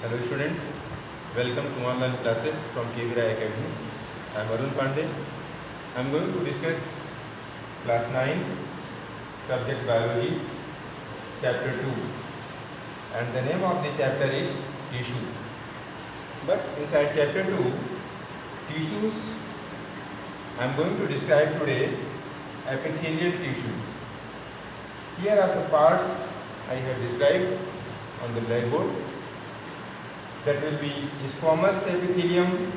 Hello students, welcome to online classes from KVRI Academy. I am Arun Pandey. I am going to discuss class 9, subject biology, chapter 2, and the name of the chapter is tissue. But inside chapter 2, tissues, I am going to describe today epithelial tissue. Here are the parts I have described on the blackboard. That will be squamous epithelium,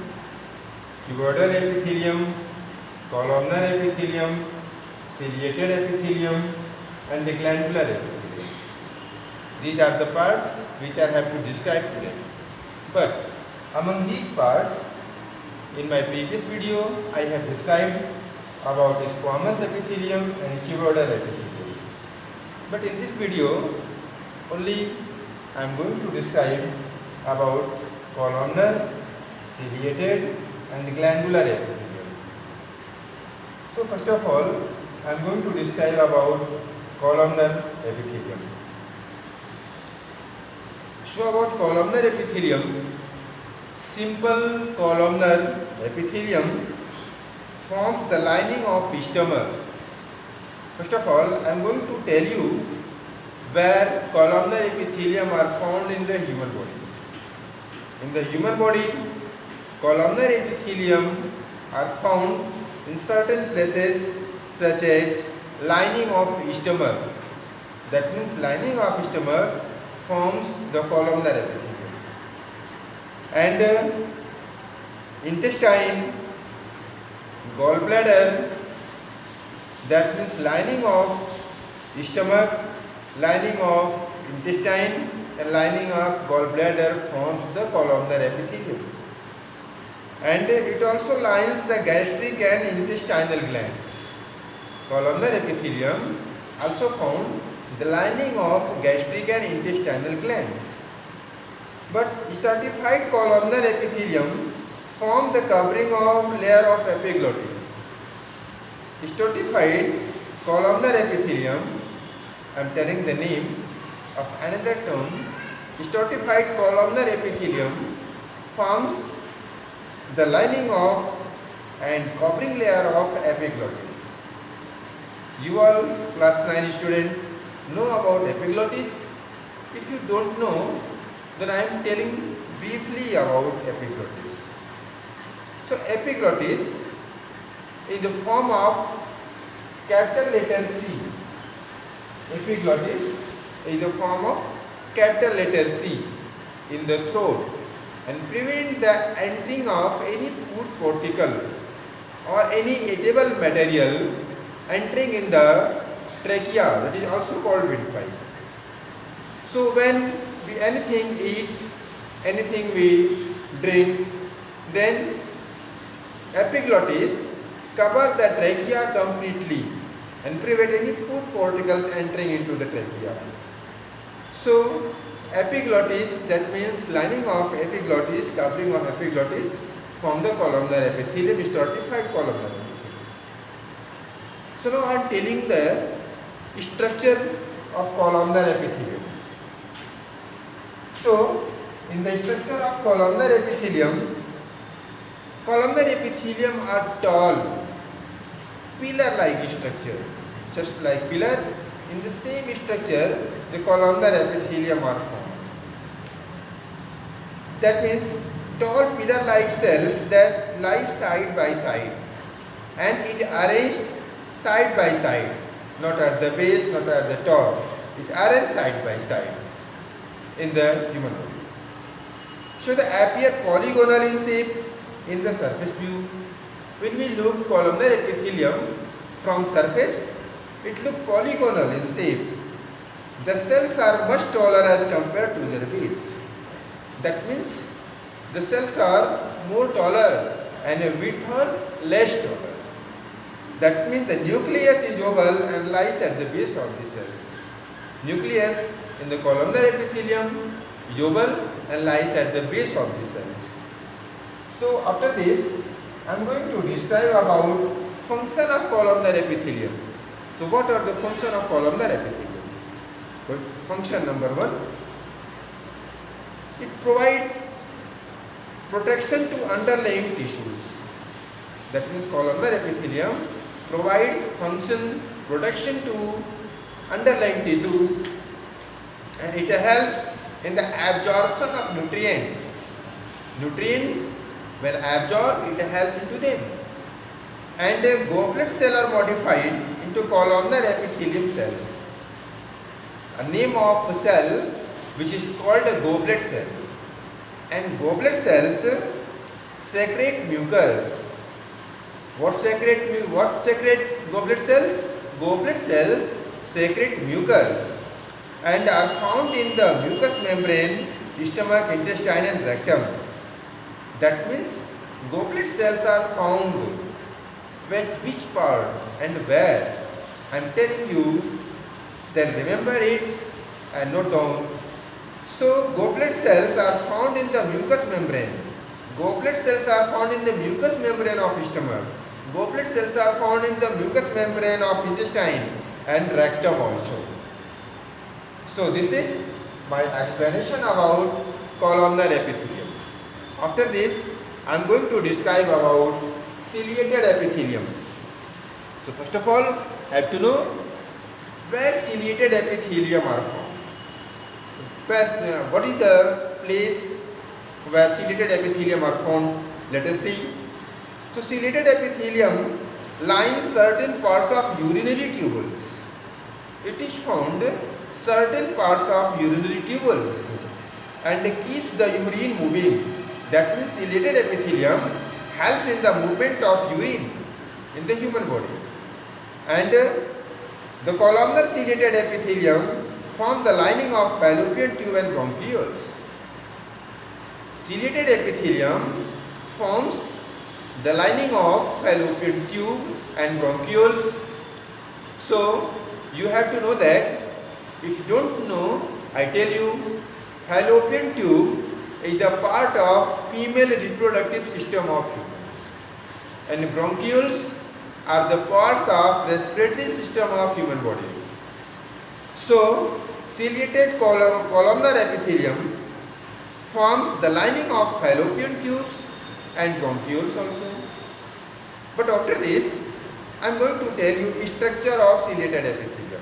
cuboidal epithelium, columnar epithelium, ciliated epithelium, and the glandular epithelium. These are the parts which I have to describe today. But among these parts, in my previous video, I have described about squamous epithelium and cuboidal epithelium. But in this video, only I am going to describe about columnar, ciliated, and glandular epithelium. So first of all, I am going to describe about columnar epithelium. So about columnar epithelium, simple columnar epithelium forms the lining of stomach. First of all, I am going to tell you where columnar epithelium are found in the human body. In the human body, columnar epithelium are found in certain places such as lining of stomach. That means lining of stomach forms the columnar epithelium. And intestine, gallbladder, that means lining of stomach, lining of intestine, and lining of gallbladder forms the columnar epithelium. And it also lines the gastric and intestinal glands. Columnar epithelium also found the lining of gastric and intestinal glands. But stratified columnar epithelium form the covering of layer of epiglottis. Stratified columnar epithelium, I am telling the name of another term. Stratified columnar epithelium forms the lining of and covering layer of epiglottis. You all class 9 student know about epiglottis. If you don't know, then I am telling briefly about epiglottis. So epiglottis is the form of capital letter C. Epiglottis is the form of capital letter C in the throat and prevent the entering of any food particle or any edible material entering in the trachea, that is also called windpipe. So when we anything eat, anything we drink, then epiglottis cover the trachea completely and prevent any food particles entering into the trachea. So epiglottis, that means lining of epiglottis, covering of epiglottis, form the columnar epithelium, stratified columnar epithelium. So now I am telling the structure of columnar epithelium. So in the structure of columnar epithelium are tall, pillar-like structure, just like pillar. In the same structure, the columnar epithelium are formed. That means tall pillar-like cells that lie side by side and it arranged side by side, not at the base, not at the top. It arranged side by side in the human body. So they appear polygonal in shape in the surface view. When we look columnar epithelium from surface, it looks polygonal in shape. The cells are much taller as compared to their width. That means the cells are more taller and a width are less taller. That means the nucleus is oval and lies at the base of the cells. Nucleus in the columnar epithelium is oval and lies at the base of the cells. So after this, I am going to describe about function of columnar epithelium. So what are the function of columnar epithelium? Function number 1. It provides protection to underlying tissues. That means columnar epithelium provides function protection to underlying tissues, and it helps in the absorption of nutrients. When absorbed, it helps into them. And goblet cells are modified into columnar epithelium cells. A name of cell which is called a goblet cell. And goblet cells secrete mucus. What secrete goblet cells? Goblet cells secrete mucus and are found in the mucous membrane, stomach, intestine and rectum. That means goblet cells are found with which part and where? I am telling you, then remember it and note down. So goblet cells are found in the mucous membrane. Goblet cells are found in the mucous membrane of stomach. Goblet cells are found in the mucous membrane of intestine and rectum also. So this is my explanation about columnar epithelium. After this, I am going to describe about ciliated epithelium. So first of all, I have to know where ciliated epithelium are found. First, what is the place where ciliated epithelium are found? Let us see. So ciliated epithelium lines certain parts of urinary tubules. It is found certain parts of urinary tubules and keeps the urine moving. That means ciliated epithelium helps in the movement of urine in the human body. And the columnar ciliated epithelium form the lining of fallopian tube and bronchioles. Ciliated epithelium forms the lining of fallopian tube and bronchioles. So you have to know that. If you don't know, I tell you, fallopian tube is the part of female reproductive system of humans, and bronchioles are the parts of respiratory system of human body. So ciliated columnar epithelium forms the lining of fallopian tubes and bronchioles also. But after this, I am going to tell you structure of ciliated epithelium.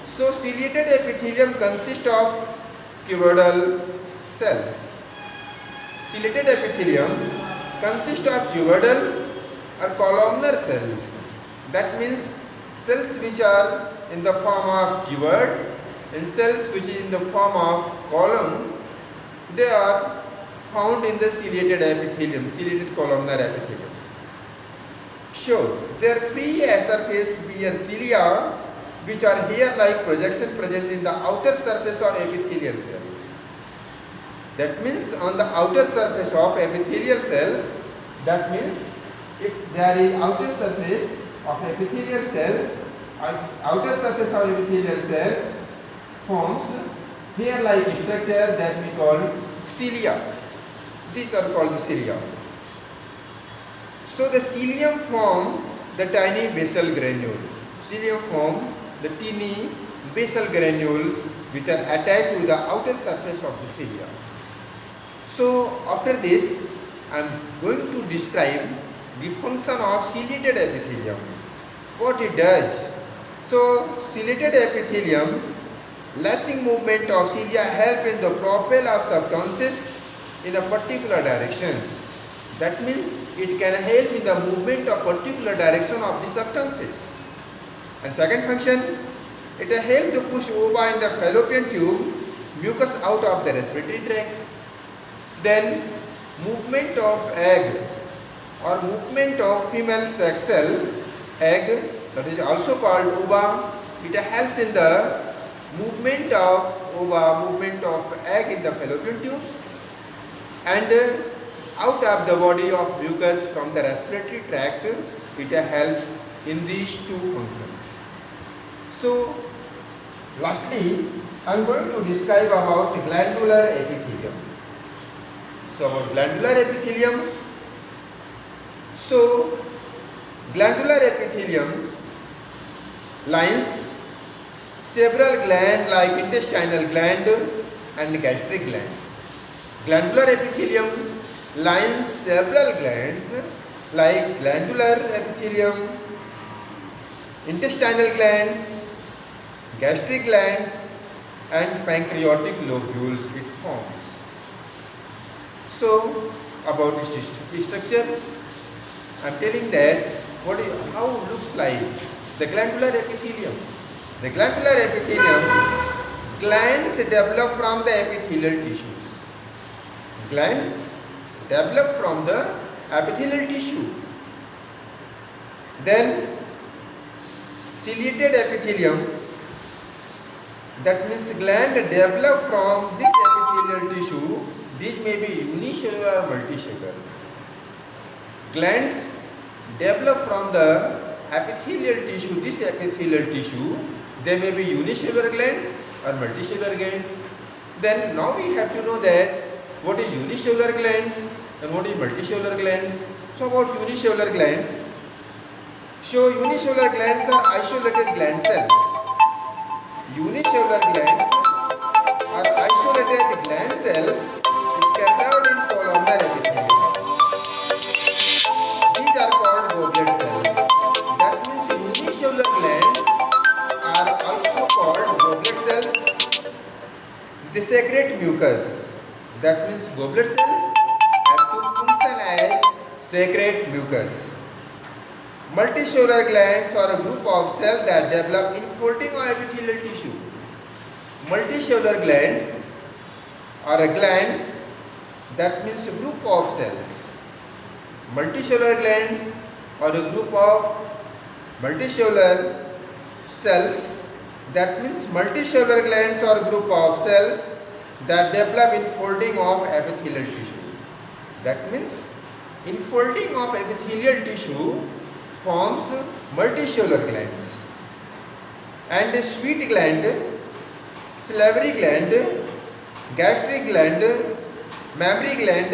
So ciliated epithelium consists of cuboidal cells. Ciliated epithelium consists of cuboidal or columnar cells. That means cells which are in the form of cuboid and cells which is in the form of column, they are found in the ciliated epithelium, ciliated columnar epithelium. Sure, their free surface bear cilia which are hair-like projection present in the outer surface of epithelial cells. That means on the outer surface of epithelial cells, that means if there is outer surface of epithelial cells, forms hair-like structure that we call cilia. These are called cilia. So the cilium form the tiny basal granule. Cilium form the teeny basal granules which are attached to the outer surface of the cilia. So after this, I am going to describe the function of ciliated epithelium. What it does. So ciliated epithelium, lashing movement of cilia help in the propel of substances in a particular direction. That means it can help in the movement of particular direction of the substances. And second function, it helps to push ova in the fallopian tube, mucus out of the respiratory tract. Then movement of egg or movement of female sex cell, egg, that is also called ova. It helps in the movement of ova, movement of egg in the fallopian tubes, and out of the body of mucus from the respiratory tract. It helps in these two functions. So lastly, I am going to describe about glandular epithelium. So about glandular epithelium. So glandular epithelium lines several glands like intestinal gland and gastric gland. Glandular epithelium lines several glands like glandular epithelium, intestinal glands, gastric glands, and pancreatic lobules it forms. So, about its structure, I am telling that how it looks like the glandular epithelium. The glandular epithelium, glands develop from the epithelial tissues. Glands develop from the epithelial tissue. Then ciliated epithelium, that means gland develop from this epithelial tissue. These may be unicellular or multicellular. Glands develop from the epithelial tissue, this epithelial tissue. They may be unicellular glands or multicellular glands. Then now we have to know that what is unicellular glands and what is multicellular glands. So about unicellular glands. So unicellular glands are isolated gland cells. Unicellular glands are isolated gland cells scattered in columnar epithelium. These are called goblet cells. That means unicellular glands are also called goblet cells. They secrete mucus. That means goblet cells have to function as secrete mucus. Multicellular glands are a group of cells that develop in folding of epithelial tissue. Multicellular glands are glands, that means a group of cells. Multicellular glands are a group of multicellular cells, that means multicellular glands are a group of cells that develop in folding of epithelial tissue. That means in folding of epithelial tissue forms multicellular glands. And the sweet gland, salivary gland, gastric gland, mammary gland,